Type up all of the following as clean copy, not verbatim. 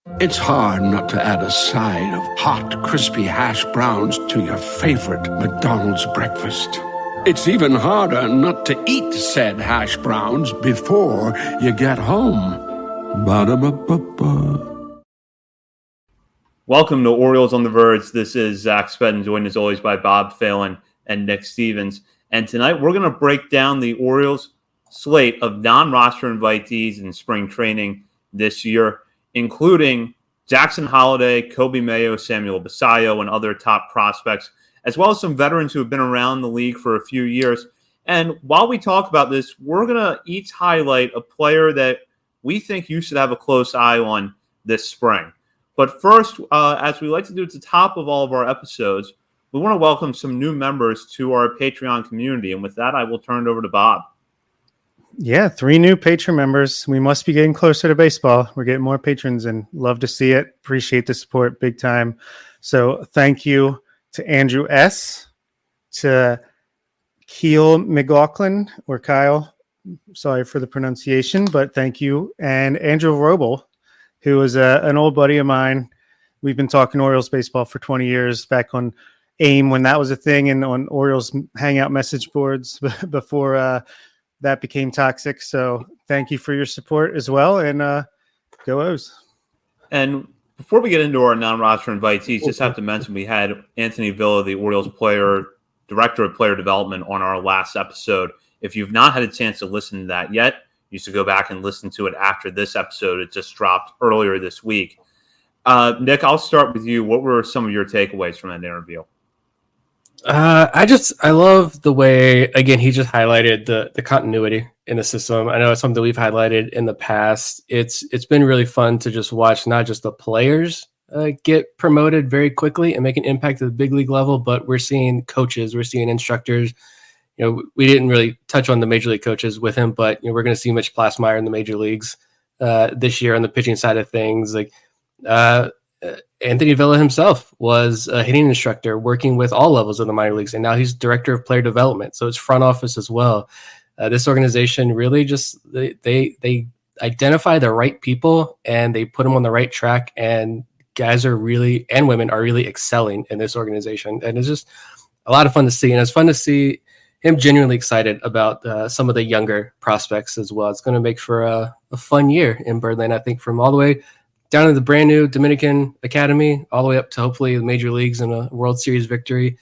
It's hard not to add a side of hot, crispy hash browns to your favorite McDonald's breakfast. It's even harder not to eat said hash browns before you get home. Ba-da-ba-ba-ba. Welcome to Orioles on the Verge. This is Zach Spedden, joined as always by Bob Phelan and Nick Stevens. And tonight we're going to break down the Orioles slate of non-roster invitees in spring training this year, including Jackson Holliday, Kobe Mayo, Samuel Basallo, and other top prospects, as well as some veterans who have been around the league for a few years. And while we talk about this, we're going to each highlight a player that we think you should have a close eye on this spring. But first, as we like to do at the top of all of our episodes, we want to welcome some new members to our Patreon community. And with that, I will turn it over to Bob. Yeah, 3 new Patreon members. We must be getting closer to baseball. We're getting more patrons and love to see it. Appreciate the support big time. So thank you to Andrew S., to Keel McLaughlin, or Kyle. Sorry for the pronunciation, but thank you. And Andrew Roble, who is an old buddy of mine. We've been talking Orioles baseball for 20 years, back on AIM when that was a thing, and on Orioles Hangout message boards before that became toxic. So thank you for your support as well, and go O's. And before we get into our non-roster invitees, just have to mention we had Anthony Villa, the Orioles director of player development, on our last episode. If you've not had a chance to listen to that yet, you should go back and listen to it after this episode. It just dropped earlier this week. Nick, I'll start with you. What were some of your takeaways from that interview? I love the way, again, he just highlighted the continuity in the system. I know it's something we've highlighted in the past. It's been really fun to just watch not just the players get promoted very quickly and make an impact at the big league level, but we're seeing coaches, we're seeing instructors. You know, we didn't really touch on the major league coaches with him, but we're going to see Mitch Plasmeyer in the major leagues this year on the pitching side of things. Like Anthony Villa himself was a hitting instructor working with all levels of the minor leagues, and now he's director of player development. So it's front office as well. This organization really just they identify the right people and they put them on the right track, and guys are really, and women are really excelling in this organization. And it's just a lot of fun to see. And it's fun to see him genuinely excited about some of the younger prospects as well. It's going to make for a fun year in Birdland, I think, from all the way down to the brand new Dominican Academy, all the way up to hopefully the major leagues and a World Series victory.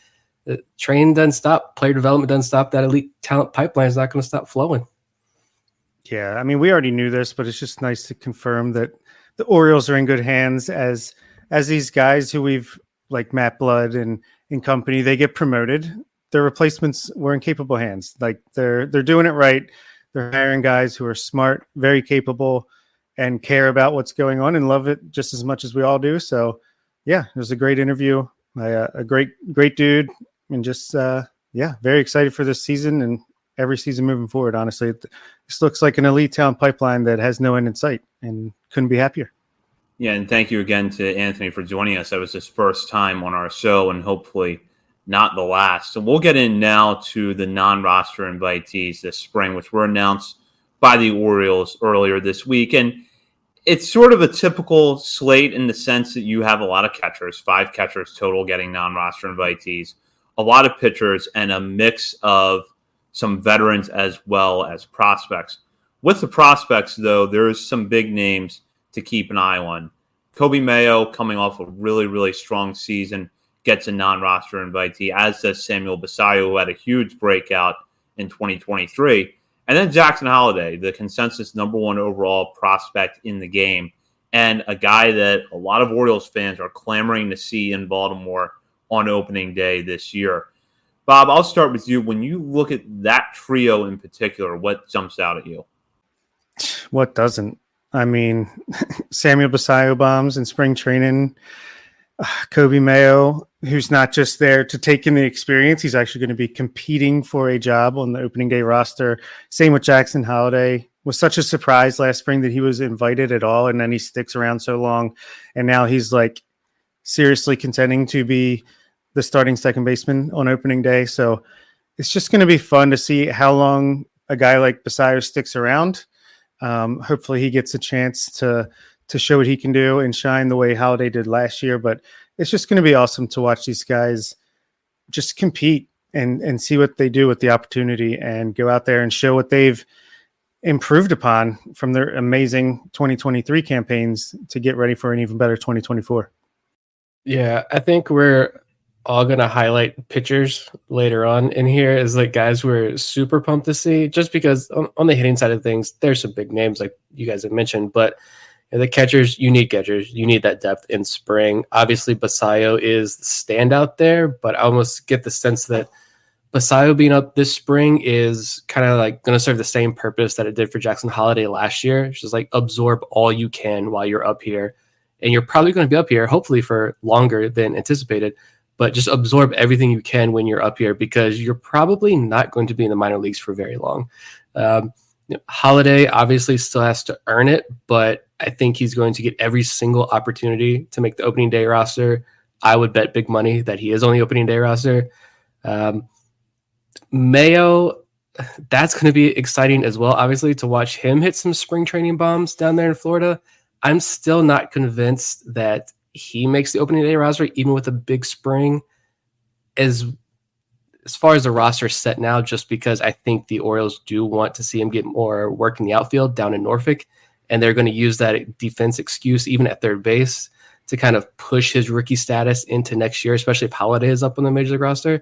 The train doesn't stop. Player development doesn't stop. That elite talent pipeline is not going to stop flowing. Yeah, I mean, we already knew this, but it's just nice to confirm that the Orioles are in good hands as these guys who we've, like Matt Blood and company, they get promoted. Their replacements were in capable hands. Like they're doing it right. They're hiring guys who are smart, very capable, and care about what's going on and love it just as much as we all do. So yeah, it was a great interview. A great dude, and just very excited for this season and every season moving forward. Honestly, this looks like an elite talent pipeline that has no end in sight, and couldn't be happier. Yeah, and thank you again to Anthony for joining us. That was his first time on our show, and hopefully not the last. So we'll get in now to the non-roster invitees this spring, which were announced by the Orioles earlier this week. And it's sort of a typical slate in the sense that you have a lot of catchers, 5 catchers total getting non-roster invitees, a lot of pitchers, and a mix of some veterans as well as prospects. With the prospects, though, there's some big names to keep an eye on. Kobe Mayo, coming off a really, really strong season, gets a non-roster invitee, as does Samuel Basallo, who had a huge breakout in 2023. And then Jackson Holliday, the consensus number 1 overall prospect in the game, and a guy that a lot of Orioles fans are clamoring to see in Baltimore on opening day this year. Bob, I'll start with you. When you look at that trio in particular, what jumps out at you? What doesn't? I mean, Samuel Basallo bombs in spring training. Kobe Mayo, who's not just there to take in the experience, he's actually going to be competing for a job on the opening day roster. Same with Jackson Holliday. Was such a surprise last spring that he was invited at all, and then he sticks around so long, and now he's like seriously contending to be the starting second baseman on opening day. So it's just going to be fun to see how long a guy like Basallo sticks around. Hopefully he gets a chance to to show what he can do and shine the way Holiday did last year. But it's just going to be awesome to watch these guys just compete and see what they do with the opportunity and go out there and show what they've improved upon from their amazing 2023 campaigns to get ready for an even better 2024. Yeah, I think we're all going to highlight pitchers later on in here as like guys we're super pumped to see, just because on the hitting side of things, there's some big names like you guys have mentioned, but the catchers, you need catchers. You need that depth in spring. Obviously, Basayo is the standout there, but I almost get the sense that Basayo being up this spring is kind of like going to serve the same purpose that it did for Jackson Holiday last year. It's just like absorb all you can while you're up here. And you're probably going to be up here, hopefully for longer than anticipated, but just absorb everything you can when you're up here because you're probably not going to be in the minor leagues for very long. Holiday obviously still has to earn it, but I think he's going to get every single opportunity to make the opening day roster. I would bet big money that he is on the opening day roster. Mayo, that's going to be exciting as well, obviously, to watch him hit some spring training bombs down there in Florida. I'm still not convinced that he makes the opening day roster, even with a big spring, as far as the roster set now, just because I think the Orioles do want to see him get more work in the outfield down in Norfolk, and they're going to use that defense excuse even at third base to kind of push his rookie status into next year, especially if Holiday is up on the major league roster.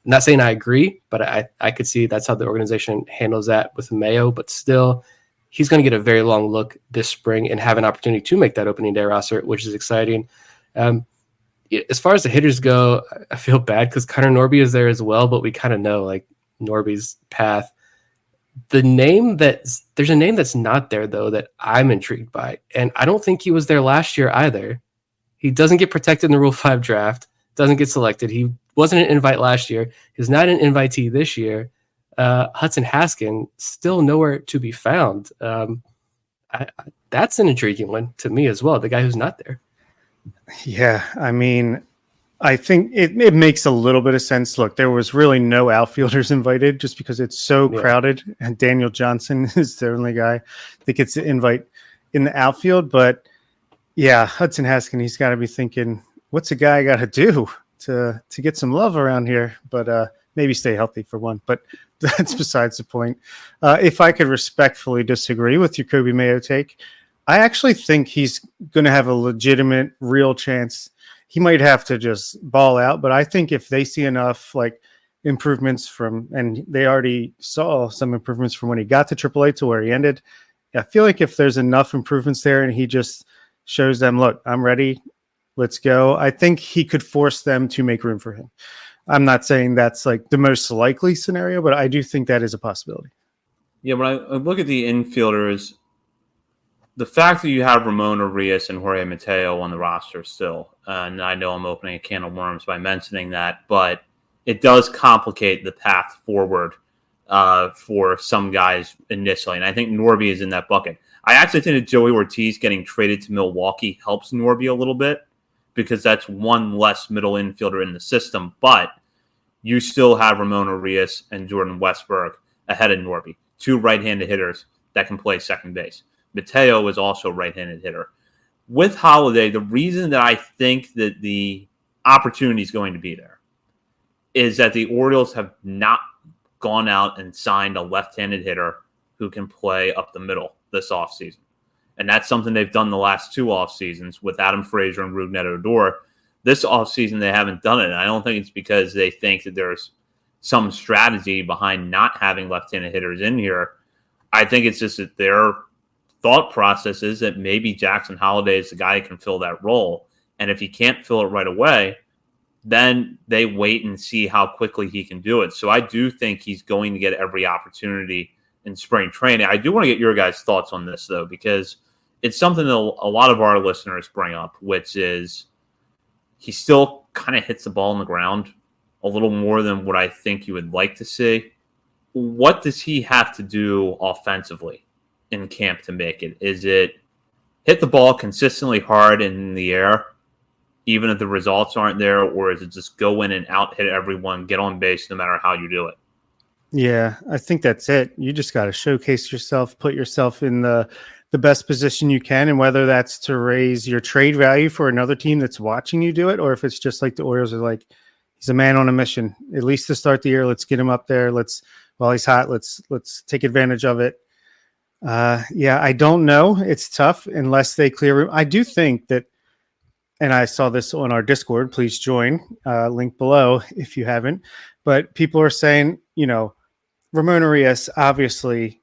I'm not saying I agree, but I could see that's how the organization handles that with Mayo, but still, he's going to get a very long look this spring and have an opportunity to make that opening day roster, which is exciting. As far as the hitters go, I feel bad because Connor Norby is there as well, but we kind of know like Norby's path. There's a name that's not there though that I'm intrigued by, and I don't think he was there last year either. He doesn't get protected in the Rule 5 draft, doesn't get selected. He wasn't an invite last year. He's not an invitee this year. Hudson Haskin still nowhere to be found. That's an intriguing one to me as well. The guy who's not there. Yeah, I mean, I think it makes a little bit of sense. Look, there was really no outfielders invited just because it's so crowded, and Daniel Johnson is the only guy that gets the invite in the outfield. But yeah, Hudson Haskin, he's got to be thinking, what's a guy got to do to get some love around here? But maybe stay healthy for one. But that's besides the point. If I could respectfully disagree with your Kobe Mayo take, I actually think he's going to have a legitimate, real chance. He might have to just ball out, but I think if they see enough like improvements from, and they already saw some improvements from when he got to AAA to where he ended, I feel like if there's enough improvements there and he just shows them, look, I'm ready, let's go, I think he could force them to make room for him. I'm not saying that's like the most likely scenario, but I do think that is a possibility. Yeah, when I look at the infielders, the fact that you have Ramon Arias and Jorge Mateo on the roster still, and I know I'm opening a can of worms by mentioning that, but it does complicate the path forward for some guys initially. And I think Norby is in that bucket. I actually think that Joey Ortiz getting traded to Milwaukee helps Norby a little bit because that's one less middle infielder in the system. But you still have Ramon Arias and Jordan Westberg ahead of Norby, two right-handed hitters that can play second base. Mateo is also a right-handed hitter. With Holiday, the reason that I think that the opportunity is going to be there is that the Orioles have not gone out and signed a left-handed hitter who can play up the middle this offseason. And that's something they've done the last two offseasons with Adam Frazier and Rougned Odor. This offseason, they haven't done it. And I don't think it's because they think that there's some strategy behind not having left-handed hitters in here. I think it's just that their thought process is that maybe Jackson Holiday is the guy who can fill that role. And if he can't fill it right away, then they wait and see how quickly he can do it. So I do think he's going to get every opportunity in spring training. I do want to get your guys' thoughts on this, though, because it's something that a lot of our listeners bring up, which is he still kind of hits the ball on the ground a little more than what I think you would like to see. What does he have to do offensively in camp to make it? Is it hit the ball consistently hard in the air, even if the results aren't there, or is it just go in and out hit everyone, get on base no matter how you do it? Yeah, I think that's it. You just got to showcase yourself, put yourself in the the best position you can, and whether that's to raise your trade value for another team that's watching you do it, or if it's just like the Orioles are like, he's a man on a mission. At least to start the year, let's get him up there. While he's hot, let's take advantage of it. Yeah, I don't know. It's tough unless they clear room. I do think that, and I saw this on our Discord. Please join. Link below if you haven't. But people are saying, Ramon Arias obviously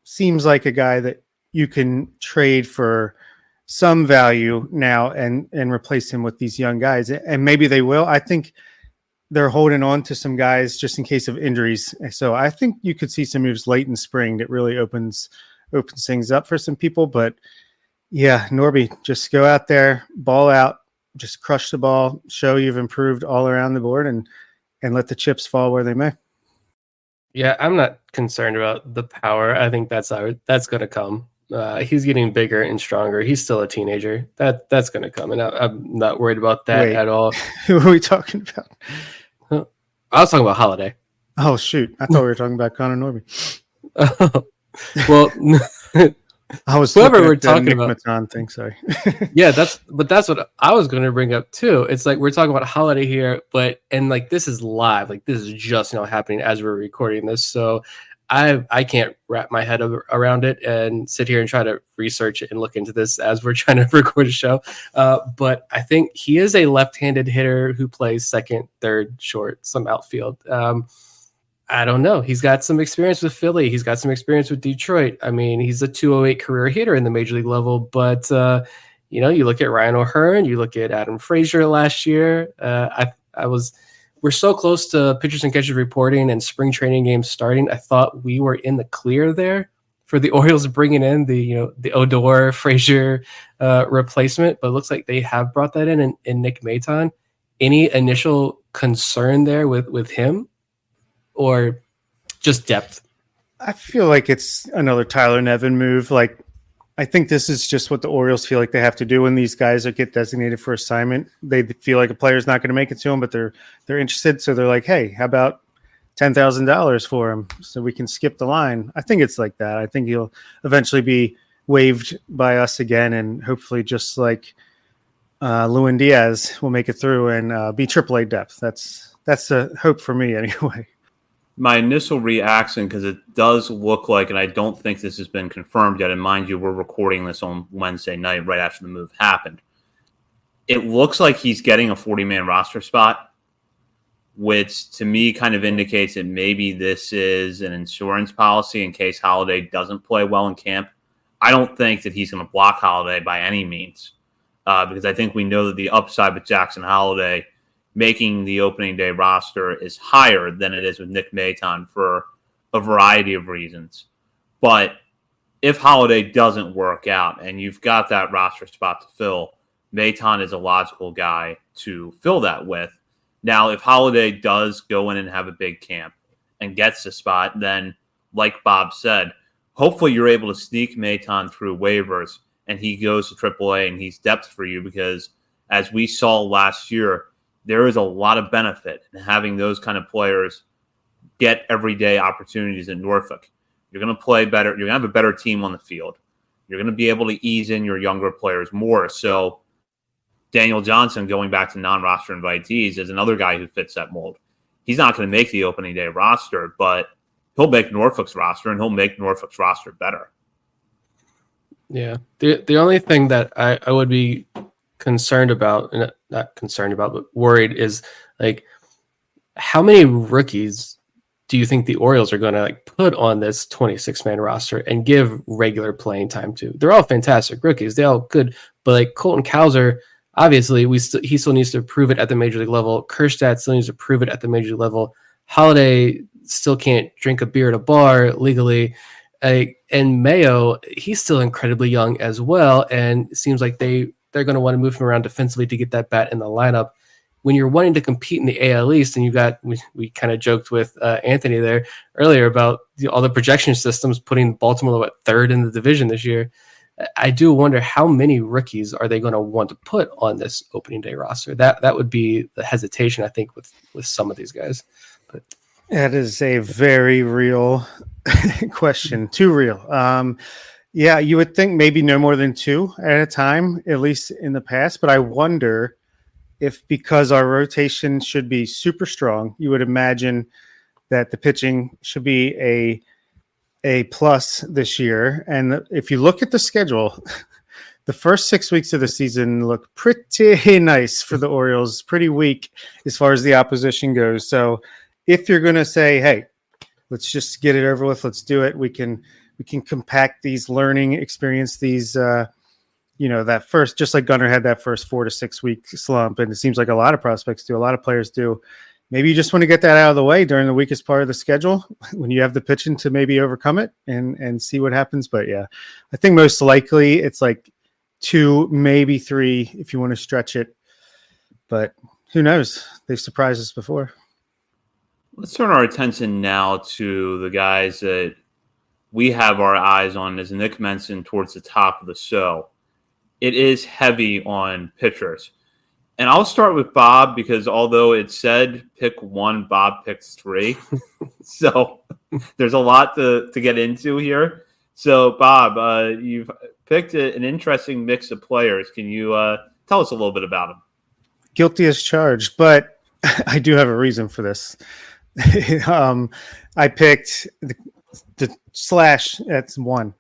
seems like a guy that you can trade for some value now and replace him with these young guys. And maybe they will. I think they're holding on to some guys just in case of injuries. So I think you could see some moves late in spring that really opens things up for some people. But yeah, Norby, just go out there, ball out, just crush the ball, show you've improved all around the board, and let the chips fall where they may. Yeah, I'm not concerned about the power. I think that's going to come. He's getting bigger and stronger. He's still a teenager. That's going to come, and I'm not worried about that at all. Who are we talking about? I was talking about Holiday. Oh shoot! I thought we were talking about Connor Norby. Well, I was whoever we're talking about. Thing, sorry. Yeah, that's what I was going to bring up too. It's like we're talking about Holiday here, and like this is live. Like this is just happening as we're recording this. So I can't wrap my head around it and sit here and try to research it and look into this as we're trying to record a show. But I think he is a left-handed hitter who plays second, third, short, some outfield. I don't know. He's got some experience with Philly. He's got some experience with Detroit. I mean, he's a 208 career hitter in the major league level. But, you look at Ryan O'Hearn, you look at Adam Frazier last year. We're so close to pitchers and catchers reporting and spring training games starting. I thought we were in the clear there for the Orioles bringing in the Odor Frazier replacement. But it looks like they have brought that in Nick Maton. Any initial concern there with him? Or just depth? I feel like it's another Tyler Nevin move. Like, I think this is just what the Orioles feel like they have to do when these guys get designated for assignment. They feel like a player's not going to make it to them, but they're interested. So they're like, hey, how about $10,000 for him so we can skip the line? I think it's like that. I think he'll eventually be waived by us again, and hopefully just like Lewin Diaz will make it through and be AAA depth. That's the hope for me anyway. My initial reaction, because it does look like, and I don't think this has been confirmed yet, and mind you, we're recording this on Wednesday night right after the move happened. It looks like he's getting a 40-man roster spot, which to me kind of indicates that maybe this is an insurance policy in case Holiday doesn't play well in camp. I don't think that he's going to block Holiday by any means, because I think we know that the upside with Jackson Holiday making the opening day roster is higher than it is with Nick Maton for a variety of reasons. But if Holiday doesn't work out and you've got that roster spot to fill, Maton is a logical guy to fill that with. Now, if Holiday does go in and have a big camp and gets the spot, then like Bob said, hopefully you're able to sneak Maton through waivers and he goes to AAA and he's depth for you, because as we saw last year, there is a lot of benefit in having those kind of players get everyday opportunities in Norfolk. You're going to play better. You're going to have a better team on the field. You're going to be able to ease in your younger players more. So Daniel Johnson, going back to non-roster invitees, is another guy who fits that mold. He's not going to make the opening day roster, but he'll make Norfolk's roster, and he'll make Norfolk's roster better. Yeah. The only thing that I would be concerned about, not concerned about, but worried, is like, how many rookies do you think the Orioles are going to put on this 26-man roster and give regular playing time to? They're all fantastic rookies. They're all good, but like Colton Cowser, obviously he still needs to prove it at the major league level. Kerstad still needs to prove it at the major league level. Holiday still can't drink a beer at a bar legally. And Mayo, he's still incredibly young as well, and it seems like they're going to want to move him around defensively to get that bat in the lineup. When you're wanting to compete in the AL East, and we kind of joked with Anthony there earlier about all the projection systems putting Baltimore third in the division this year, I do wonder how many rookies are they going to want to put on this opening day roster. That would be the hesitation, I think, with some of these guys. But that is a very real question. Too real. Yeah, you would think maybe no more than 2 at a time, at least in the past. But I wonder if, because our rotation should be super strong, you would imagine that the pitching should be a plus this year. And if you look at the schedule, the first 6 weeks of the season look pretty nice for the Orioles, pretty weak as far as the opposition goes. So if you're going to say, hey, let's just get it over with, let's do it, we can compact these learning experience, these that first, just like Gunnar had that first 4 to 6 week slump, and it seems like a lot of prospects do, a lot of players do. Maybe you just want to get that out of the way during the weakest part of the schedule when you have the pitching to maybe overcome it and see what happens. But yeah, I think most likely it's like 2, maybe 3 if you want to stretch it. But who knows? They've surprised us before. Let's turn our attention now to the guys that we have our eyes on, as Nick mentioned towards the top of the show. It is heavy on pitchers. And I'll start with Bob, because although it said pick 1, Bob picks 3. So there's a lot to get into here. So, Bob, you've picked an interesting mix of players. Can you tell us a little bit about them? Guilty as charged, but I do have a reason for this. I picked the slash, that's 1.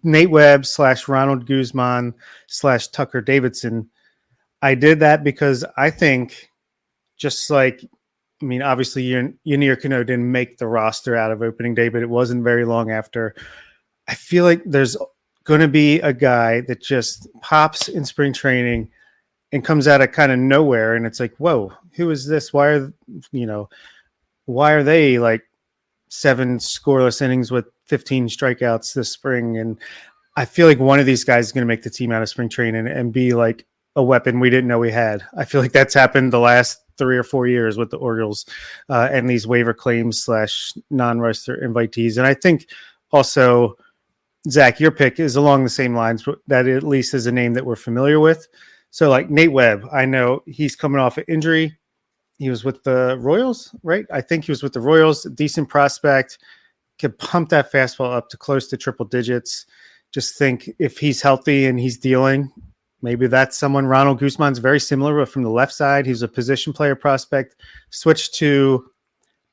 Nate Webb / Ronald Guzman / Tucker Davidson. I did that because I think, just like, I mean, obviously Yunier Cano didn't make the roster out of opening day, but it wasn't very long after. I feel like there's going to be a guy that just pops in spring training and comes out of kind of nowhere. And it's like, whoa, who is this? Why are they like 7 scoreless innings with 15 strikeouts this spring? And I feel like one of these guys is going to make the team out of spring training and be like a weapon we didn't know we had. I feel like that's happened the last 3 or 4 years with the Orioles and these waiver claims / non-roster invitees. And I think also, Zach, your pick is along the same lines, but that at least is a name that we're familiar with. So like Nate Webb, I know he's coming off an injury. He was with the Royals, right? I think he was with the Royals. Decent prospect. Could pump that fastball up to close to triple digits. Just think, if he's healthy and he's dealing, maybe that's someone. Ronald Guzman's very similar, but from the left side. He's a position player prospect. Switched to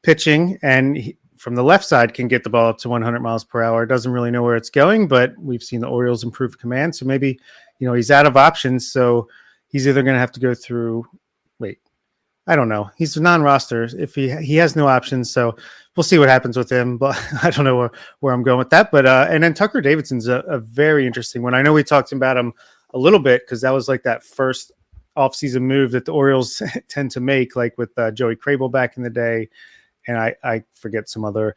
pitching, and from the left side can get the ball up to 100 miles per hour. Doesn't really know where it's going, but we've seen the Orioles improve command. So maybe, he's out of options. So he's either going to have to go through, I don't know. He's a non-roster if he has no options. So we'll see what happens with him, but I don't know where I'm going with that. But and then Tucker Davidson's a very interesting one. I know we talked about him a little bit because that was like that first offseason move that the Orioles tend to make, like with Joey Crable back in the day. And I forget some other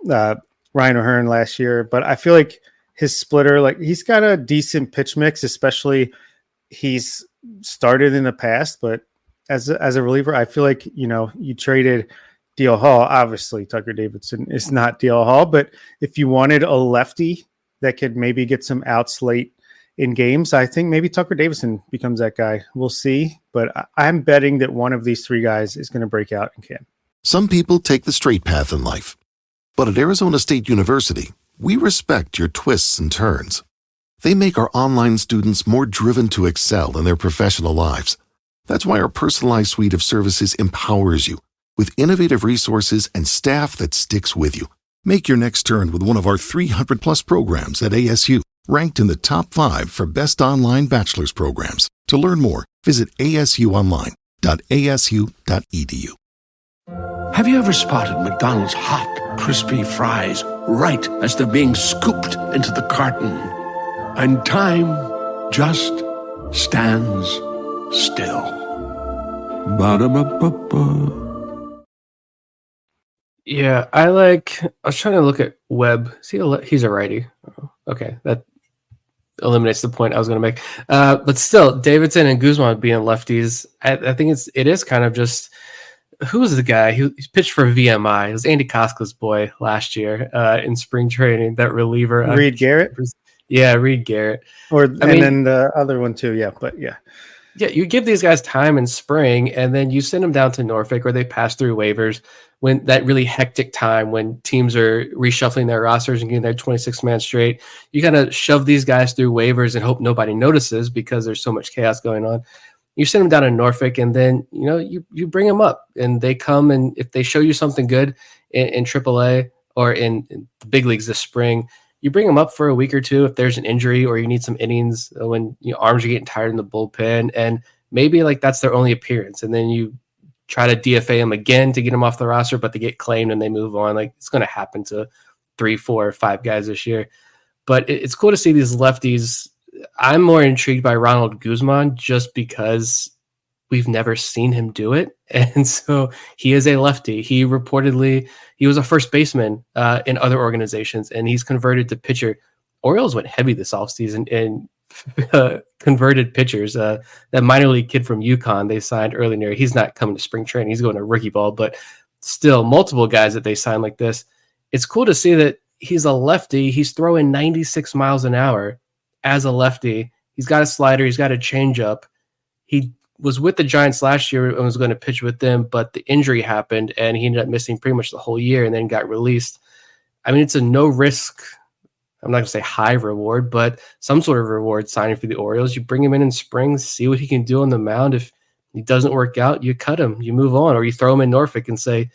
Ryan O'Hearn last year, but I feel like his splitter, like he's got a decent pitch mix, especially he's started in the past, but as a reliever, I feel like, you traded DL Hall. Obviously, Tucker Davidson is not DL Hall, but if you wanted a lefty that could maybe get some outs late in games, I think maybe Tucker Davidson becomes that guy. We'll see, but I'm betting that one of these 3 guys is going to break out and can. Some people take the straight path in life, but at Arizona State University, we respect your twists and turns. They make our online students more driven to excel in their professional lives. That's why our personalized suite of services empowers you with innovative resources and staff that sticks with you. Make your next turn with one of our 300-plus programs at ASU, ranked in the top 5 for best online bachelor's programs. To learn more, visit asuonline.asu.edu. Have you ever spotted McDonald's hot, crispy fries right as they're being scooped into the carton? And time just stands still. Ba-da-ba-ba-ba. Yeah, I was trying to look at Webb. He's a righty. Oh, okay, that eliminates the point I was going to make. But still, Davidson and Guzman being lefties, I think it is kind of just, who was the guy who pitched for VMI? It was Andy Koska's boy last year in spring training, that reliever. Reed Garrett? Yeah, Reed Garrett. Then the other one too, yeah, but yeah. Yeah, you give these guys time in spring, and then you send them down to Norfolk, where they pass through waivers. when that really hectic time when teams are reshuffling their rosters and getting their 26-man straight, you kind of shove these guys through waivers and hope nobody notices because there's so much chaos going on. You send them down to Norfolk, and then you bring them up, and they come, and if they show you something good in AAA or in the big leagues this spring, you bring them up for a week or two if there's an injury or you need some innings when arms are getting tired in the bullpen, and maybe like that's their only appearance, and then you try to DFA them again to get them off the roster, but they get claimed and they move on. Like it's going to happen to 3, 4, 5 guys this year. But it's cool to see these lefties. I'm more intrigued by Ronald Guzman just because we've never seen him do it. And so he is a lefty. He was a first baseman in other organizations, and he's converted to pitcher. Orioles went heavy this offseason and converted pitchers. That minor league kid from UConn they signed earlier, he's not coming to spring training. He's going to rookie ball, but still multiple guys that they signed like this. It's cool to see that he's a lefty. He's throwing 96 miles an hour as a lefty. He's got a slider. He's got a changeup. He was with the Giants last year and was going to pitch with them, but the injury happened and he ended up missing pretty much the whole year and then got released. I mean, it's a no risk, I'm not going to say high reward, but some sort of reward signing for the Orioles. You bring him in spring, see what he can do on the mound. If he doesn't work out, you cut him, you move on, or you throw him in Norfolk and say,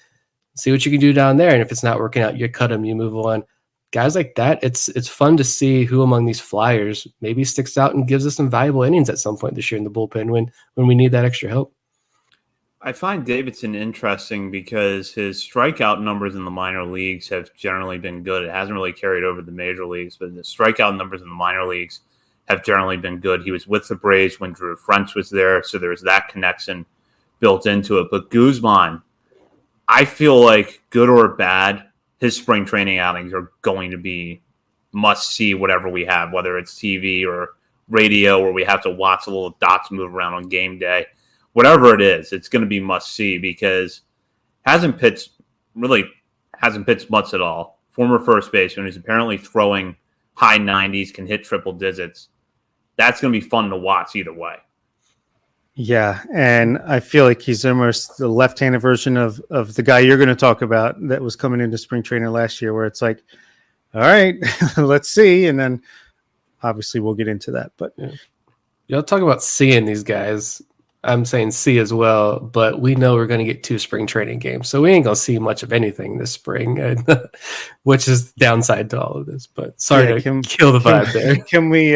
see what you can do down there. And if it's not working out, you cut him, you move on. Guys like that, it's fun to see who among these Flyers maybe sticks out and gives us some valuable innings at some point this year in the bullpen when we need that extra help. I find Davidson interesting because his strikeout numbers in the minor leagues have generally been good. It hasn't really carried over the major leagues, but the strikeout numbers in the minor leagues have generally been good. He was with the Braves when Drew French was there, so there's that connection built into it. But Guzman, I feel like good or bad, his spring training outings are going to be must-see whatever we have, whether it's TV or radio or we have to watch the little dots move around on game day. Whatever it is, it's going to be must-see because hasn't pitched much at all. Former first baseman who's apparently throwing high 90s, can hit triple digits. That's going to be fun to watch either way. Yeah, and I feel like he's almost the left-handed version of the guy you're going to talk about that was coming into spring training last year, where it's like, all right, let's see, and then obviously we'll get into that. But Y'all talk about seeing these guys. I'm saying see as well, but we know we're going to get 2 spring training games, so we ain't going to see much of anything this spring, which is downside to all of this. But sorry to kill the vibe there. Can we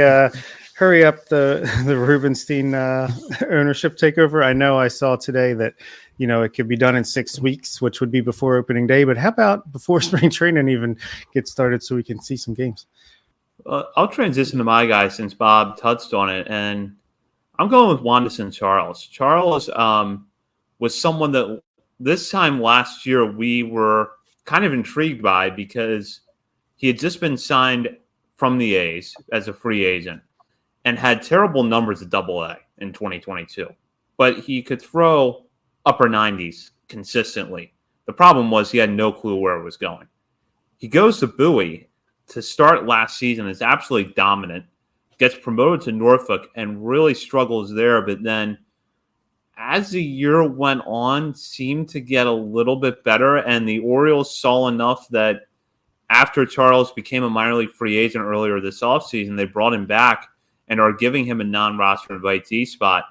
hurry up the Rubenstein ownership takeover? I know I saw today that it could be done in 6 weeks, which would be before opening day. But how about before spring training even gets started, so we can see some games? I'll transition to my guy since Bob touched on it, and I'm going with Wanderson Charles. Charles was someone that this time last year we were kind of intrigued by because he had just been signed from the A's as a free agent and had terrible numbers at Double-A in 2022. But he could throw upper 90s consistently. The problem was he had no clue where it was going. He goes to Bowie to start last season, is absolutely dominant, gets promoted to Norfolk and really struggles there. But then as the year went on, seemed to get a little bit better. And the Orioles saw enough that after Charles became a minor league free agent earlier this offseason, they brought him back and are giving him a non-roster invitee spot.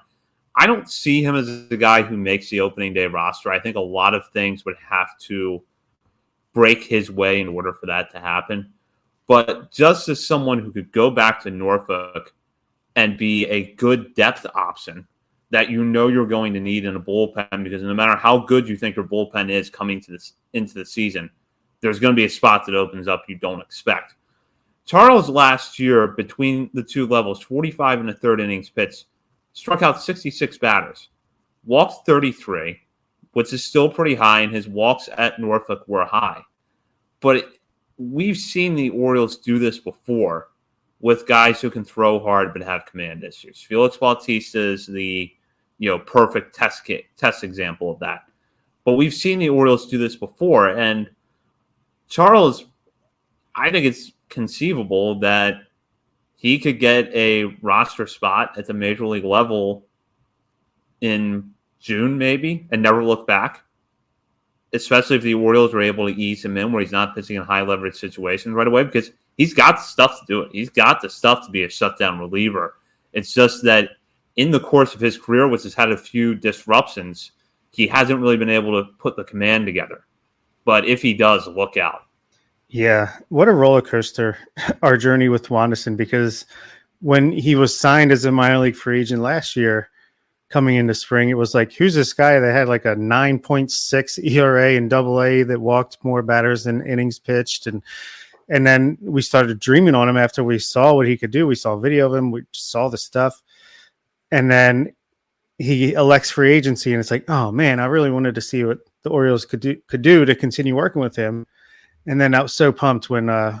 I don't see him as the guy who makes the opening day roster. I think a lot of things would have to break his way in order for that to happen. But just as someone who could go back to Norfolk and be a good depth option that you're going to need in a bullpen, because no matter how good you think your bullpen is coming to into the season, there's going to be a spot that opens up you don't expect. Charles last year, between the two levels, 45 and a third innings pitched, struck out 66 batters, walked 33, which is still pretty high, and his walks at Norfolk were high. But we've seen the Orioles do this before with guys who can throw hard but have command issues. Felix Bautista is the perfect test example of that. But we've seen the Orioles do this before, and Charles, I think it's conceivable that he could get a roster spot at the major league level in June maybe and never look back. especially if the Orioles are able to ease him in where he's not pitching in high leverage situations right away, because he's got the stuff to do it. He's got the stuff to be a shutdown reliever. It's just that in the course of his career, which has had a few disruptions, he hasn't really been able to put the command together. But if he does, look out. Yeah, what a roller coaster our journey with Wanderson, because when he was signed as a minor league free agent last year, coming into spring, it was like, who's this guy that had like a 9.6 ERA in AA that walked more batters than innings pitched? And then we started dreaming on him after we saw what he could do. We saw video of him. We just saw the stuff. And then he elects free agency, and it's like, oh man, I really wanted to see what the Orioles could do to continue working with him. And then I was so pumped when I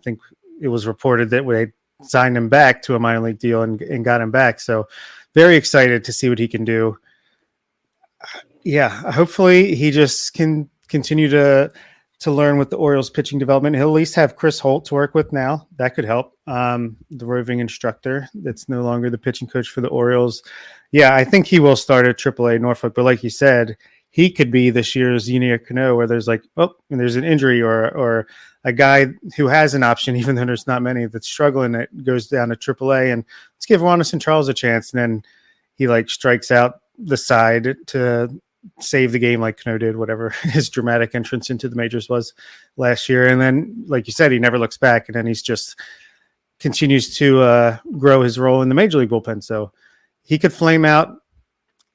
think it was reported that they signed him back to a minor league deal and got him back. So very excited to see what he can do. Yeah, hopefully he just can continue to learn with the Orioles pitching development. He'll at least have Chris Holt to work with now. That could help. The roving instructor that's no longer the pitching coach for the Orioles. Yeah, I think he will start at AAA Norfolk. But like you said, he could be this year's Yunier Cano, where there's like, and there's an injury or a guy who has an option, even though there's not many, that's struggling, that goes down to AAA. And let's give Ronison Charles a chance. And then he like strikes out the side to save the game like Cano did, whatever his dramatic entrance into the majors was last year. And then, like you said, he never looks back. And then he's just continues to grow his role in the major league bullpen. So he could flame out,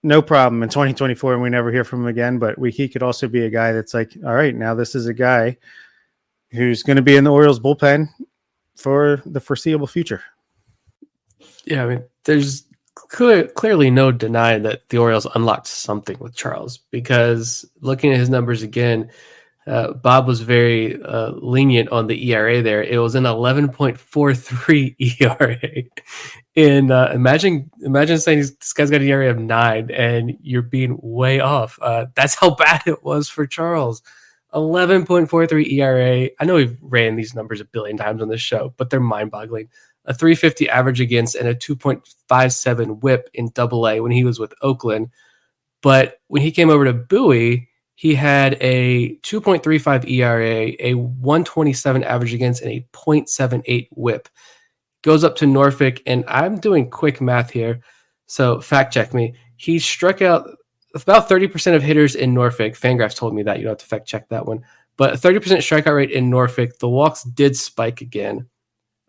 no problem, in 2024, and we never hear from him again. But he could also be a guy that's like, all right, now this is a guy who's going to be in the Orioles bullpen for the foreseeable future. Yeah, I mean, there's clearly no denying that the Orioles unlocked something with Charles, because looking at his numbers again, Bob was very lenient on the ERA there. It was an 11.43 ERA. And imagine saying this guy's got an ERA of 9 and you're being way off. That's how bad it was for Charles. 11.43 ERA. I know we've ran these numbers a billion times on this show, but they're mind-boggling. A 350 average against and a 2.57 whip in AA when he was with Oakland. But when he came over to Bowie, he had a 2.35 ERA, a 127 average against, and a 0.78 whip. Goes up to Norfolk, and I'm doing quick math here, so fact check me. He struck out about 30% of hitters in Norfolk. Fangraphs told me that. You don't have to fact check that one. But a 30% strikeout rate in Norfolk. The walks did spike again.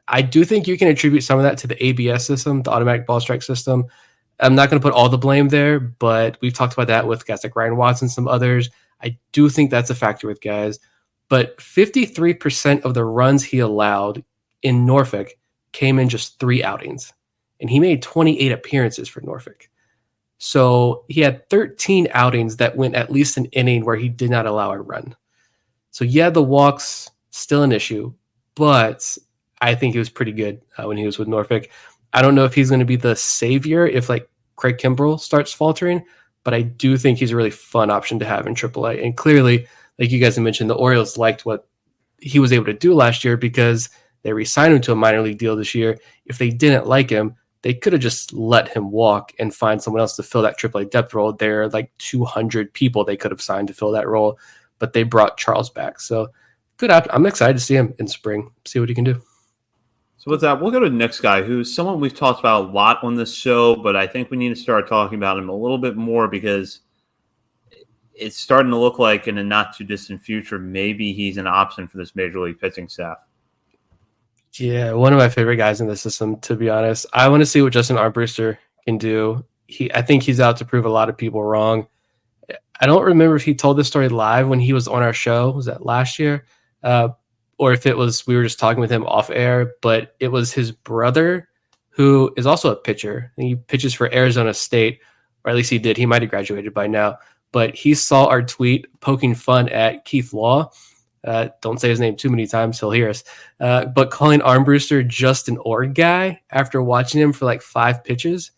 I do think you can attribute some of that to the ABS system, the automatic ball strike system. I'm not going to put all the blame there, but we've talked about that with guys like Ryan Watson, some others. I do think that's a factor with guys. But 53% of the runs he allowed in Norfolk came in just 3 outings. And he made 28 appearances for Norfolk. So he had 13 outings that went at least an inning where he did not allow a run. So yeah, the walks still an issue, but I think he was pretty good when he was with Norfolk. I don't know if he's going to be the savior if like Craig Kimbrell starts faltering, but I do think he's a really fun option to have in AAA. And clearly, like you guys have mentioned, the Orioles liked what he was able to do last year because they re-signed him to a minor league deal this year. If they didn't like him, they could have just let him walk and find someone else to fill that AAA depth role. There are like 200 people they could have signed to fill that role, but they brought Charles back. So good. I'm excited to see him in spring, see what he can do. So with that, we'll go to the next guy, who's someone we've talked about a lot on this show, but I think we need to start talking about him a little bit more because it's starting to look like in a not-too-distant future, maybe he's an option for this Major League pitching staff. Yeah, one of my favorite guys in the system, to be honest. I want to see what Justin Armbruster can do. I think he's out to prove a lot of people wrong. I don't remember if he told this story live when he was on our show. Was that last year? Or if it was we were just talking with him off air, but it was his brother who is also a pitcher. And he pitches for Arizona State, or at least he did. He might have graduated by now. But he saw our tweet poking fun at Keith Law. Don't say his name too many times, he'll hear us. But calling Armbruster just an org guy after watching him for like 5 pitches.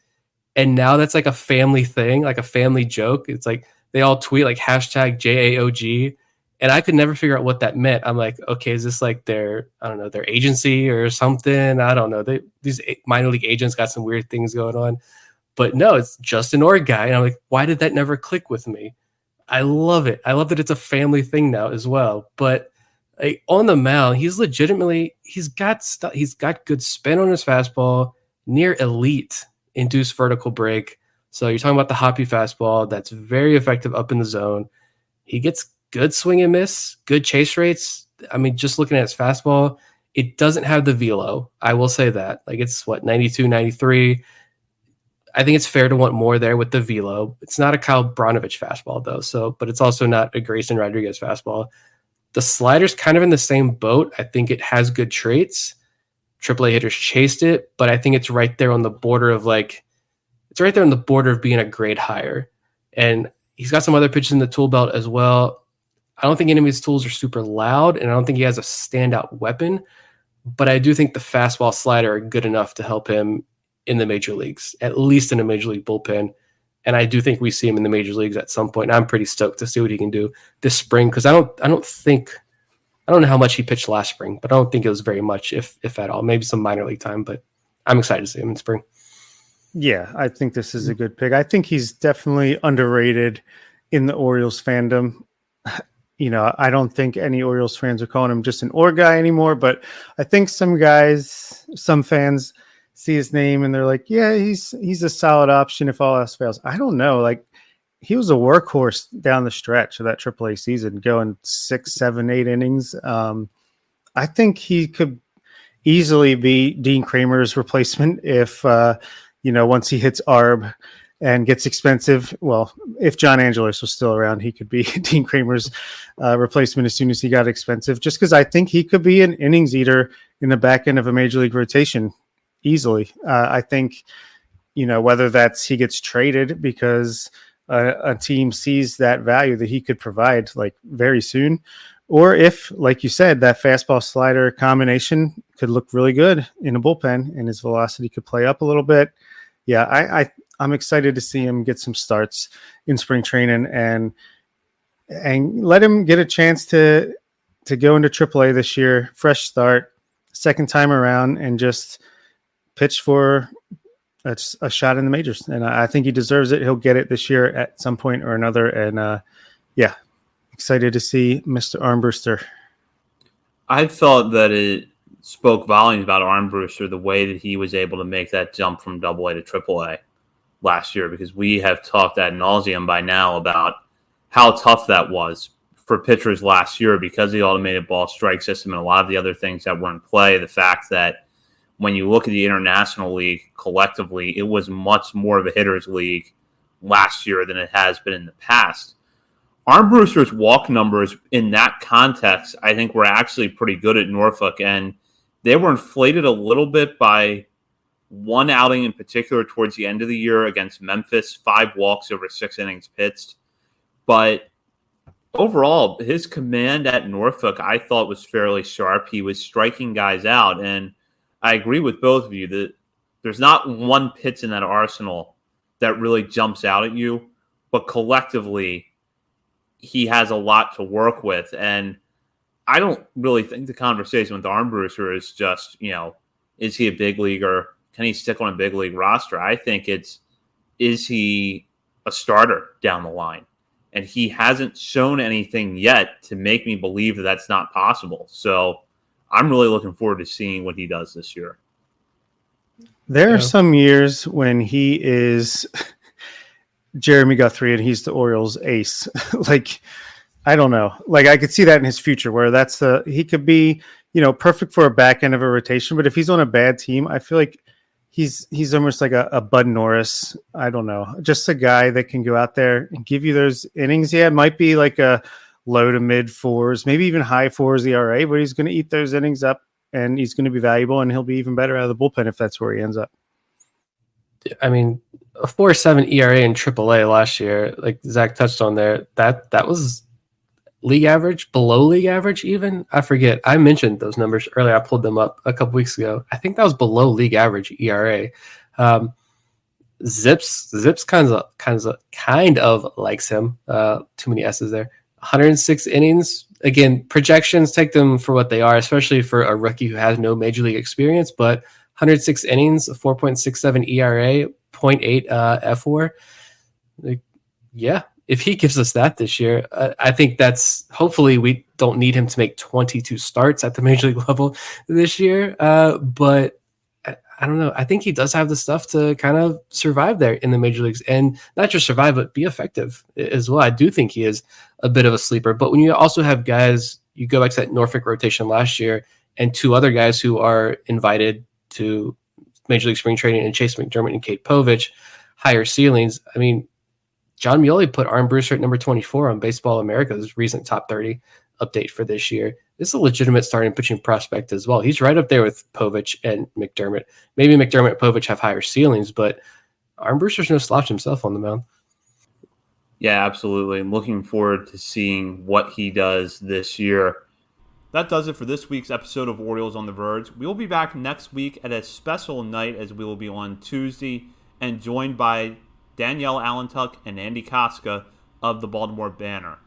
And now that's like a family thing, like a family joke. It's like they all tweet like hashtag JAOG. And I could never figure out what that meant. I'm like, okay, is this like their agency or something? I don't know. These minor league agents got some weird things going on. But no, it's just an org guy. And I'm like, why did that never click with me? I love it. I love that it's a family thing now as well. But like, on the mound, he's got good spin on his fastball, near elite induced vertical break. So you're talking about the hoppy fastball that's very effective up in the zone. He gets good swing and miss, good chase rates. I mean, just looking at his fastball, it doesn't have the velo. I will say that. Like, it's 92, 93. I think it's fair to want more there with the velo. It's not a Kyle Branovich fastball though. So, but it's also not a Grayson Rodriguez fastball. The slider's kind of in the same boat. I think it has good traits. AAA hitters chased it, but I think it's right there on the border of being a grade higher. And he's got some other pitches in the tool belt as well. I don't think any of his tools are super loud, and I don't think he has a standout weapon, but I do think the fastball slider are good enough to help him in the major leagues, at least in a major league bullpen. And I do think we see him in the major leagues at some point. And I'm pretty stoked to see what he can do this spring, because I don't know how much he pitched last spring, but I don't think it was very much, if at all. Maybe some minor league time, but I'm excited to see him in spring. Yeah, I think this is a good pick. I think he's definitely underrated in the Orioles fandom. You know, I don't think any Orioles fans are calling him just an Or guy anymore, but I think some fans see his name and they're like, yeah, he's a solid option if all else fails. I don't know. Like, he was a workhorse down the stretch of that AAA season, going 6, 7, 8 innings. I think he could easily be Dean Kramer's replacement if, once he hits ARB and gets expensive. Well, if John Angelos was still around, he could be Dean Kramer's replacement as soon as he got expensive, just because I think he could be an innings eater in the back end of a major league rotation easily. I think, whether that's he gets traded because a team sees that value that he could provide like very soon, or if, like you said, that fastball slider combination could look really good in a bullpen and his velocity could play up a little bit. Yeah, I'm excited to see him get some starts in spring training and let him get a chance to go into AAA this year, fresh start, second time around, and just pitch for a shot in the majors. And I think he deserves it. He'll get it this year at some point or another. And excited to see Mr. Armbruster. I thought that it spoke volumes about Armbruster, the way that he was able to make that jump from AA to AAA last year, because we have talked ad nauseum by now about how tough that was for pitchers last year because of the automated ball strike system and a lot of the other things that were in play. The fact that when you look at the International League collectively, it was much more of a hitter's league last year than it has been in the past. Armbruster's walk numbers in that context, I think, were actually pretty good at Norfolk, and they were inflated a little bit by one outing in particular towards the end of the year against Memphis, 5 walks over 6 innings pitched. But overall, his command at Norfolk, I thought, was fairly sharp. He was striking guys out, and I agree with both of you that there's not one pitch in that arsenal that really jumps out at you, but collectively, he has a lot to work with. And I don't really think the conversation with Armbruster is just, is he a big leaguer? Can he stick on a big league roster? I think is he a starter down the line? And he hasn't shown anything yet to make me believe that that's not possible. So I'm really looking forward to seeing what he does this year. There are some years when he is Jeremy Guthrie and he's the Orioles ace. Like, I don't know. Like, I could see that in his future where he could be, perfect for a back end of a rotation. But if he's on a bad team, I feel like he's almost like a Bud Norris. I don't know. Just a guy that can go out there and give you those innings. Yeah, it might be like a low to mid 4s, maybe even high 4s ERA, but he's going to eat those innings up and he's going to be valuable and he'll be even better out of the bullpen if that's where he ends up. I mean, a 4.7 ERA in AAA last year, like Zach touched on there, that was league average, below league average even. I forget. I mentioned those numbers earlier. I pulled them up a couple weeks ago. I think that was below league average ERA. Zips kind of likes him. Too many S's there. 106 innings. Again, projections take them for what they are, especially for a rookie who has no major league experience, but 106 innings, 4.67 ERA, 0.8 F4. Like, yeah, if he gives us that this year, I think that's hopefully we don't need him to make 22 starts at the major league level this year. But I don't know. I think he does have the stuff to kind of survive there in the major leagues, and not just survive, but be effective as well. I do think he is a bit of a sleeper. But when you also have guys, you go back to that Norfolk rotation last year, and two other guys who are invited to Major League Spring Training, and Chase McDermott and Kate Povich, higher ceilings. I mean, John Muley put Armbruster at number 24 on Baseball America's recent top 30 update for this year. This is a legitimate starting pitching prospect as well. He's right up there with Povich and McDermott. Maybe McDermott and Povich have higher ceilings, but Armbruster's no slouch himself on the mound. Yeah, absolutely. I'm looking forward to seeing what he does this year. That does it for this week's episode of Orioles on the Verge. We will be back next week at a special night, as we will be on Tuesday and joined by Danielle Allentuck and Andy Koska of the Baltimore Banner.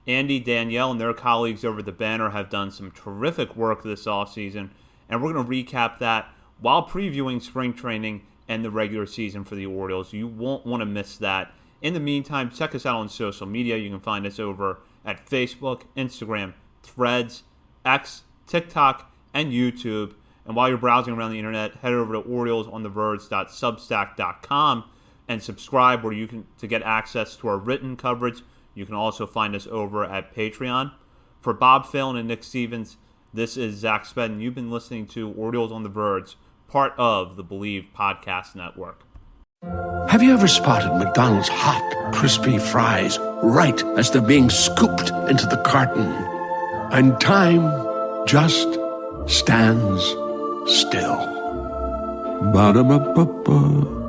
Andy, Danielle, and their colleagues over at the Banner have done some terrific work this offseason, and we're going to recap that while previewing spring training and the regular season for the Orioles. You won't want to miss that. In the meantime, check us out on social media. You can find us over at Facebook, Instagram, Threads, X, TikTok, and YouTube. And while you're browsing around the internet, head over to oriolesontheverge.substack.com and subscribe where you can to get access to our written coverage. You can also find us over at Patreon. For Bob Phelan and Nick Stevens, this is Zach Spedden. You've been listening to Orioles on the Verge, part of the Believe Podcast Network. Have you ever spotted McDonald's hot, crispy fries right as they're being scooped into the carton? And time just stands still. Ba-da-ba-ba-ba.